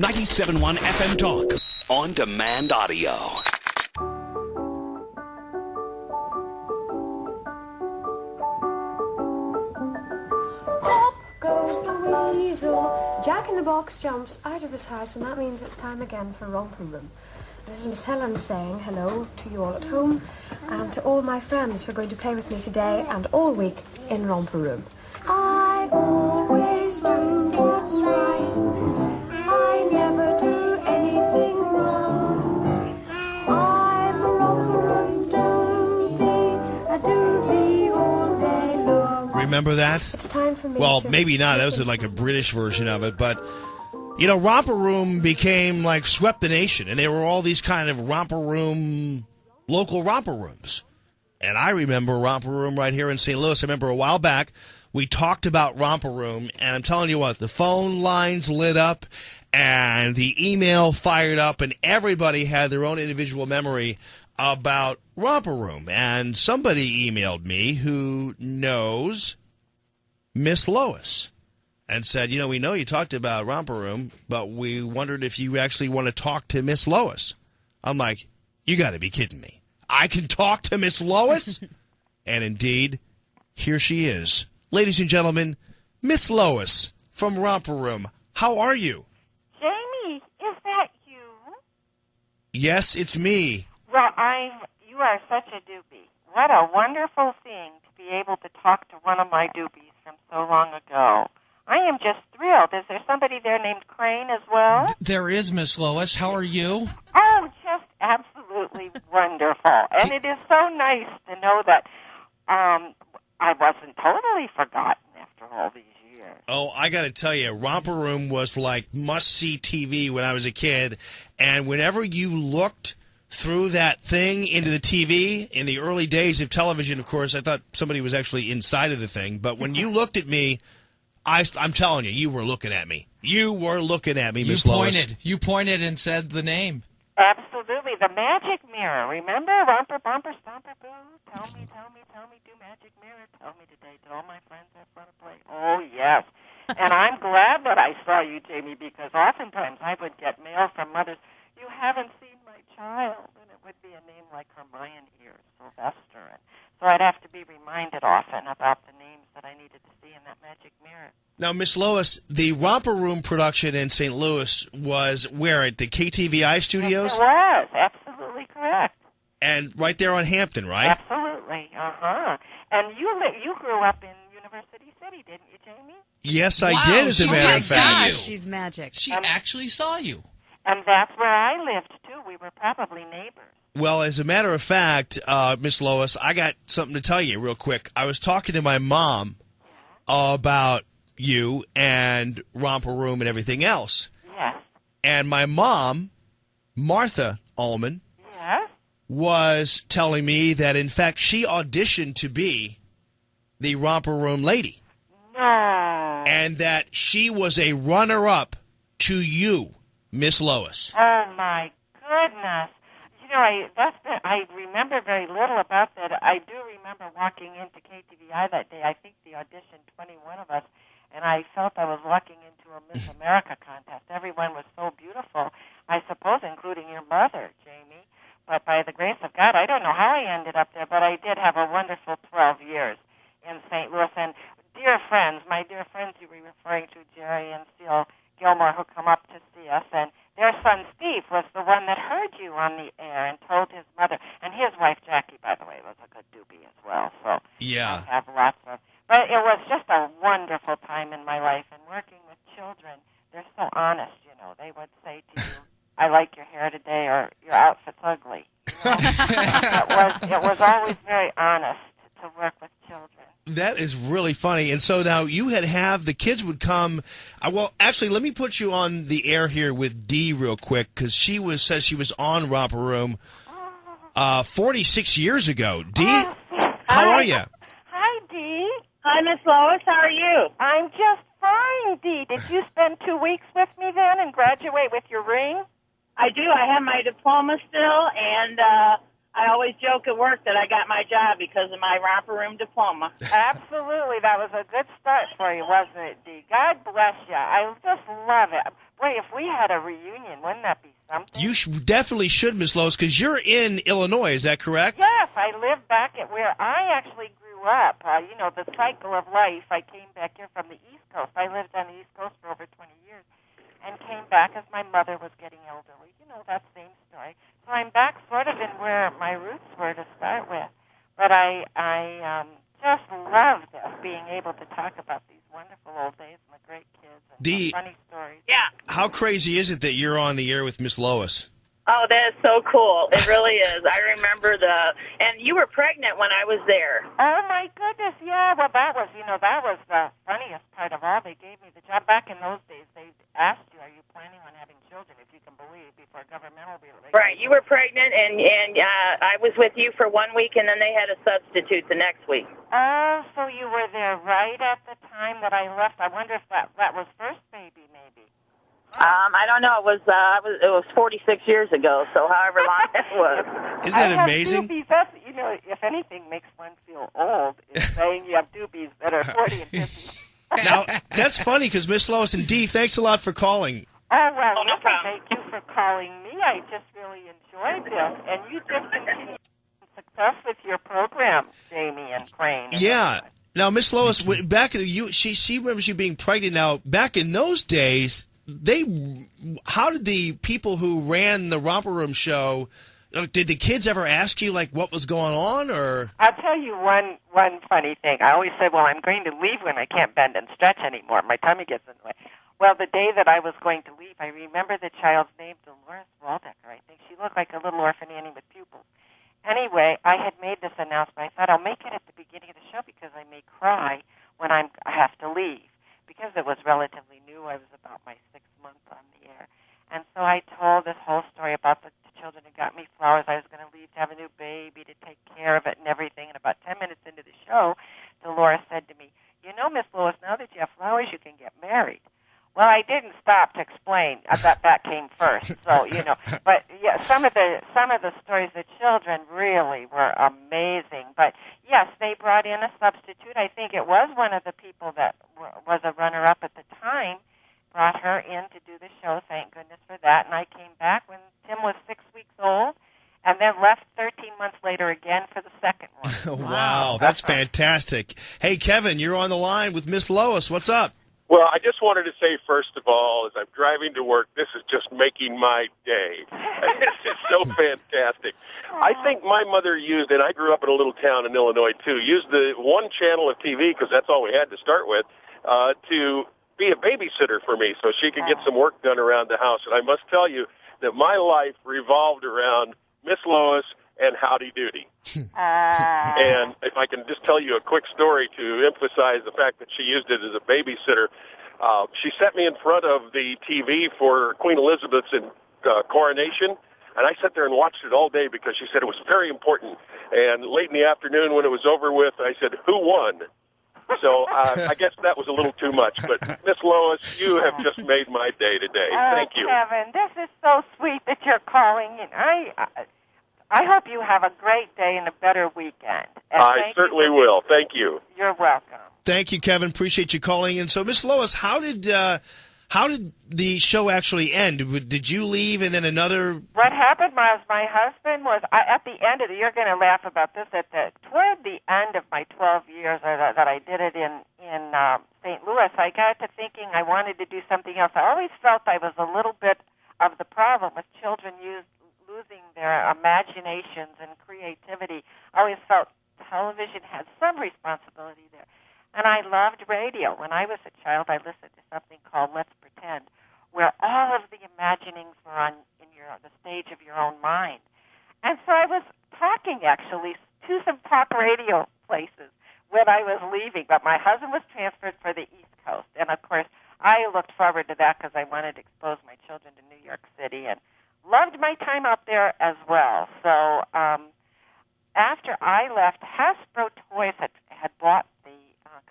97.1 FM Talk. On demand audio. Up goes the weasel. Jack in the Box jumps out of his house, and that means it's time again for Romper Room. This is Miss Helen saying hello to you all at home and to all my friends who are going to play with me today and all week in Romper Room. I always do what's right. I never do anything wrong. I'm a Romper Room doobie, a doobie all day long. Remember that? It's time for me Well, to... maybe not. That was like a British version of it, but... You know, Romper Room became like swept the nation, and there were all these kind of Romper Room, local Romper Rooms. And I remember Romper Room right here in St. Louis. I remember a while back we talked about Romper Room, and I'm telling you what, the phone lines lit up, and the email fired up, and everybody had their own individual memory about Romper Room. And somebody emailed me who knows Miss Lois. And said, you know, we know you talked about Romper Room, but we wondered if you actually want to talk to Miss Lois. I'm like, you got to be kidding me. I can talk to Miss Lois? And indeed, here she is. Ladies and gentlemen, Miss Lois from Romper Room. How are you? Jamie, is that you? Yes, it's me. Well, you are such a doobie. What a wonderful thing to be able to talk to one of my doobies from so long ago. I am just thrilled. Is there somebody there named Crane as well? There is, Miss Lois. How are you? Oh, just absolutely wonderful. And it is so nice to know that I wasn't totally forgotten after all these years. Oh, I got to tell you, Romper Room was like must-see TV when I was a kid. And whenever you looked through that thing into the TV, in the early days of television, of course, I thought somebody was actually inside of the thing. But when you looked at me, I'm telling you, you were looking at me. You were looking at me, Miss Lois. You pointed and said the name. Absolutely. The magic mirror. Remember? Romper, bumper, stomper, boo. Tell me, do magic mirror. Tell me today. Tell my friends have fun to play. Oh, yes. And I'm glad that I saw you, Jamie, because oftentimes I would get mail from mothers. You haven't seen my child. And it would be a name like Hermione or Sylvester. And so I'd have to be reminded often about the names that I needed to see in that magic mirror. Now, Miss Lois, the Romper Room production in St. Louis was where? At the KTVI studios? Yes, it was. Absolutely correct. And right there on Hampton, right? Absolutely. Uh-huh. And you grew up in University City, didn't you, Jamie? Yes, I Wow, did, as a she matter did of see fact. you. She's magic. She actually saw you. And that's where I lived, too. We were probably neighbors. Well, as a matter of fact, Miss Lois, I got something to tell you real quick. I was talking to my mom about you and Romper Room and everything else. Yes. And my mom, Martha Ullman, Yes. was telling me that, in fact, she auditioned to be the Romper Room lady. No. And that she was a runner-up to you, Miss Lois. Oh, my goodness. You know, I remember very little about that. I do remember walking into KTVI that day. I think the audition 21 of us, and I felt I was walking into a Miss America contest. Everyone was so beautiful, I suppose, including your mother, Jamie. But by the grace of God, I don't know how I ended up there, but I did have a wonderful 12 years in St. Louis. And dear friends, my dear friends you were referring to, Jerry and Steele Gilmore, who come up to see us, and their son Steve was the one that heard you on the air and told his mother, and his wife Jackie, by the way, was a good doobie as well. So Yeah. I have lots of. But it was just a wonderful time in my life, and working with children, they're so honest. You know, they would say to you, "I like your hair today," or "Your outfit's ugly." You know? it was always very honest to work with children. That is really funny. And so now you have the kids would come. Well, actually, let me put you on the air here with Dee real quick, because says she was on Romper Room 46 years ago. Dee, how are you? Hi, Dee. Hi, Miss Lois. How are you? I'm just fine, Dee. Did you spend 2 weeks with me then and graduate with your ring? I do. I have my diploma still, and I always joke at work that I got my job because of my Romper Room diploma. Absolutely. That was a good start for you, wasn't it, Dee? God bless you. I just love it. Boy, if we had a reunion, wouldn't that be something? You definitely should, Miss Lois, because you're in Illinois. Is that correct? Yes, I live back at where I actually grew up. You know, the cycle of life. I came back here from the East Coast. I lived on the East Coast for over 20 years and came back as my mother was getting elderly. You know, that same story. So I'm back sort of in where my roots were to start with. But I just love this, being able to talk about these wonderful old days and the great kids and Dee, funny stories. Yeah. how crazy is it that you're on the air with Miss Lois? Oh, that is so cool. It really is. I remember and you were pregnant when I was there. Oh, my goodness, yeah. Well, that was the funniest part of all. They gave me the job. Back in those days, they asked you, are you planning on having children, if you can believe, before governmental relations. Right, you were pregnant, and I was with you for 1 week, and then they had a substitute the next week. Oh, so you were there right at the time that I left. I wonder if that was first baby, maybe. I don't know. It was 46 years ago, so however long it was. Isn't that I have amazing? doobies. That's, if anything makes one feel old, is saying you have doobies that are 40 and 50. Now, that's funny because Miss Lois and Dee, thanks a lot for calling. Oh, well, Oh, no problem. thank you for calling me. I just really enjoyed this. And you just continue success with your program, Jamie and Crane. Yeah. Now, Miss Lois, she remembers you being pregnant. Now, back in those days, how did the people who ran the Romper Room show, did the kids ever ask you, like, what was going on, or? I'll tell you one funny thing. I always said, well, I'm going to leave when I can't bend and stretch anymore. My tummy gets in the way. Well, the day that I was going to leave, I remember the child's name, Dolores Waldecker. I think she looked like a little orphan Annie with pupils. Anyway, I had made this announcement. I thought I'll make it at the beginning of the show because I may cry when I have to leave. Because it was relatively new, I was about my 6th month on the air. And so I told this whole story about the children who got me flowers. I was going to leave to have a new baby, to take care of it and everything. And about 10 minutes into the show, Dolores said to me, Miss Lois, now that you have flowers, you can get married. Well, I didn't stop to explain. I thought that came first. So, but yeah, some of the stories, the children really were amazing. But yes, they brought in a substitute. I think it was one of the people that was a runner-up at the time, brought her in to do the show. Thank goodness for that. And I came back when Tim was 6 weeks old, and then left 13 months later again for the second one. Wow, that's fantastic. Hey, Kevin, you're on the line with Miss Lois. What's up? Well, I just wanted to say, first of all, as I'm driving to work, this is just making my day. This is so fantastic. I think my mother used, and I grew up in a little town in Illinois, too, used the one channel of TV, because that's all we had to start with, to be a babysitter for me so she could get some work done around the house. And I must tell you that my life revolved around Miss Lois and Howdy Doody. And if I can just tell you a quick story to emphasize the fact that she used it as a babysitter, she set me in front of the TV for Queen Elizabeth's coronation, and I sat there and watched it all day because she said it was very important. And late in the afternoon when it was over with, I said, who won? So I guess that was a little too much. But, Miss Lois, you have just made my day today. Thank you. Kevin, this is so sweet that you're calling in. I hope you have a great day and a better weekend. And I certainly will. Thank you. You're welcome. Thank you, Kevin. Appreciate you calling in. So, Miss Lois, how did the show actually end? Did you leave and then another? What happened was my husband was at the end of you're going to laugh about this. Toward the end of my 12 years that I did it in St. Louis, I got to thinking I wanted to do something else. I always felt I was a little bit of the problem with children losing their imaginations and creativity. I always felt television had some responsibility there. And I loved radio. When I was a child, I listened to something called Let's Pretend, where all of the imaginings were on the stage of your own mind. And so I was talking, actually, to some talk radio places when I was leaving. But my husband was transferred for the East Coast. And, of course, I looked forward to that because I wanted to expose my children to New York City and loved my time out there as well. So after I left, Hasbro Toys had bought the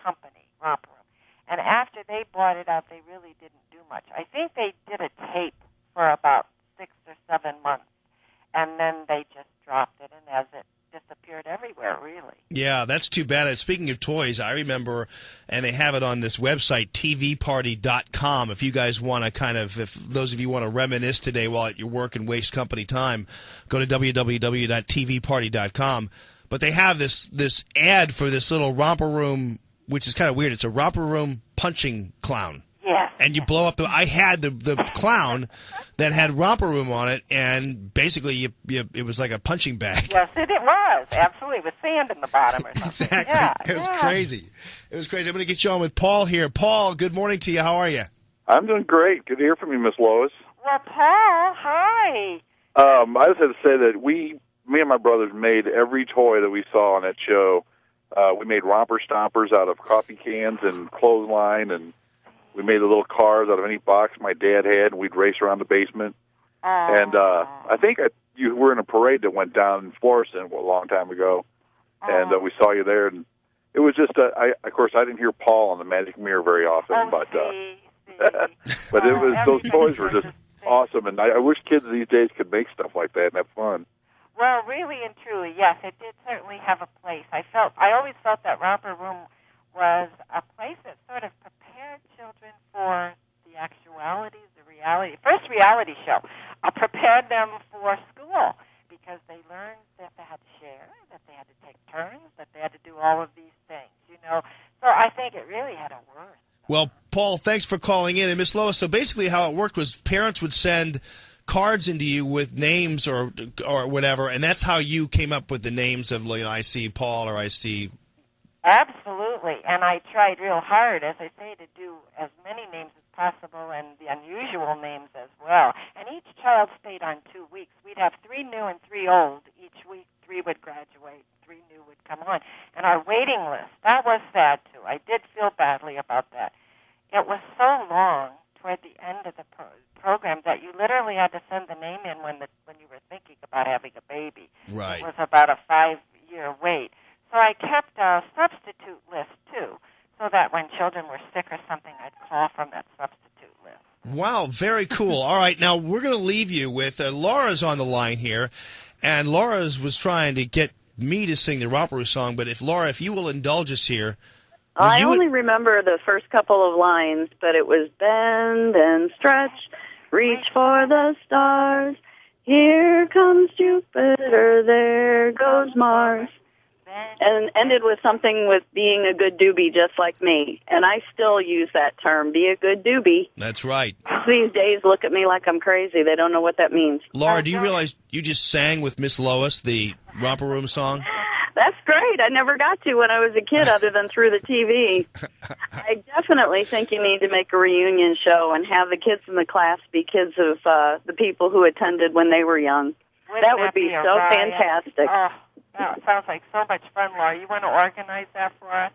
company, Romper Room. And after they bought it out, they really didn't do much. I think they did a tape for about 6 or 7 months, and then they just dropped it. it, and as it disappeared everywhere, really. Yeah, that's too bad. Speaking of toys, I remember, and they have it on this website, tvparty.com. If you guys want to if those of you want to reminisce today while at your work and waste company time, go to www.tvparty.com. But they have this ad for this little Romper Room, which is kind of weird. It's a Romper Room punching clown. Yes. And you blow up I had the clown that had Romper Room on it, and basically it was like a punching bag. Yes, it was. Absolutely. With sand in the bottom or something. Exactly. Yeah, It was crazy. It was crazy. I'm going to get you on with Paul here. Paul, good morning to you. How are you? I'm doing great. Good to hear from you, Miss Lois. Well, Paul, hi. I just had to say that me and my brothers made every toy that we saw on that show. We made romper stompers out of coffee cans and clothesline, and we made the little cars out of any box my dad had, and we'd race around the basement. And I think you were in a parade that went down in Florissant a long time ago, and we saw you there. And it was just, of course, I didn't hear Paul on the Magic Mirror very often, but but it was those toys were just awesome. And I wish kids these days could make stuff like that and have fun. Well, really and truly, yes, it did certainly have a place. I always felt that Romper Room was a place that sort of prepared children for the actualities, the reality. First reality show prepared them for school because they learned that they had to share, that they had to take turns, that they had to do all of these things, So I think it really had a worth. Well, Paul, thanks for calling in. And Miss Lois, so basically how it worked was parents would send cards into you with names or whatever, and that's how you came up with the names of, I see Paul or I see... Absolutely, and I tried real hard, as I say, to do as many names as possible and the unusual names as well. And each child stayed on 2 weeks. We'd have 3 new and 3 old. Each week, 3 would graduate, 3 new would come on. And our waiting list, that was sad, too. I did feel badly about that. It was so long toward the end of the program that you literally had to send the name in when you were thinking about having a baby. Right. It was about a 5-year wait. So I kept a substitute list, too, so that when children were sick or something, I'd call from that substitute list. Wow, very cool. All right, now we're going to leave you with Laura's on the line here, and Laura's was trying to get me to sing the Romper Room song, but if you will indulge us here. I only remember the first couple of lines, but it was bend and stretch, reach for the stars, here comes Jupiter, there goes Mars. And ended with something with being a good doobie just like me. And I still use that term, be a good doobie. That's right. These days look at me like I'm crazy. They don't know what that means. Laura, do you realize you just sang with Miss Lois the Romper Room song? That's great. I never got to when I was a kid other than through the TV. I definitely think you need to make a reunion show and have the kids in the class be kids of the people who attended when they were young. That would be so fantastic. That sounds like so much fun, Laura. You want to organize that for us?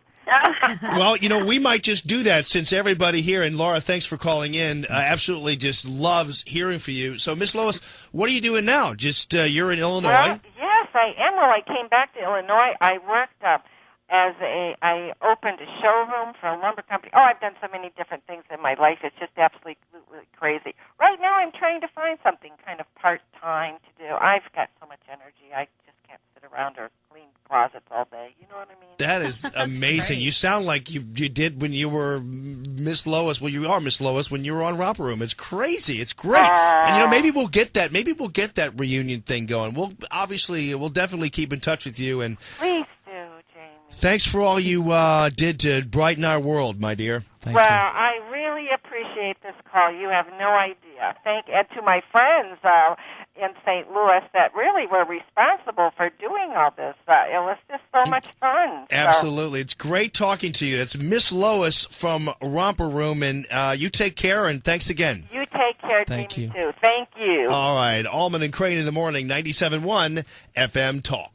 Well, we might just do that since everybody here, and Laura, thanks for calling in, absolutely just loves hearing from you. So, Miss Lois, what are you doing now? Just you're in Illinois? Well, yes, I am. Well, I came back to Illinois. I worked I opened a showroom for a lumber company. Oh, I've done so many different things in my life. It's just absolutely crazy. Right now, I'm trying to find something kind of part-time to do. I've got so much energy. I just can't sit around or clean closets all day. You know what I mean? That is amazing. Great. You sound like you did when you were Miss Lois. Well, you are Miss Lois when you were on Romper Room. It's crazy. It's great. And maybe we'll get that. Maybe we'll get that reunion thing going. We'll definitely keep in touch with you. And please do, Jamie. Thanks for all you did to brighten our world, my dear. Thank you. I really appreciate this call. You have no idea. And to my friends in St. Louis that really were responsible for doing all this. It was just so much fun. Absolutely. It's great talking to you. That's Miss Lois from Romper Room, and you take care, and thanks again. You take care, Jamie, too. Thank you. All right. Allman and Crane in the morning, 97.1 FM Talk.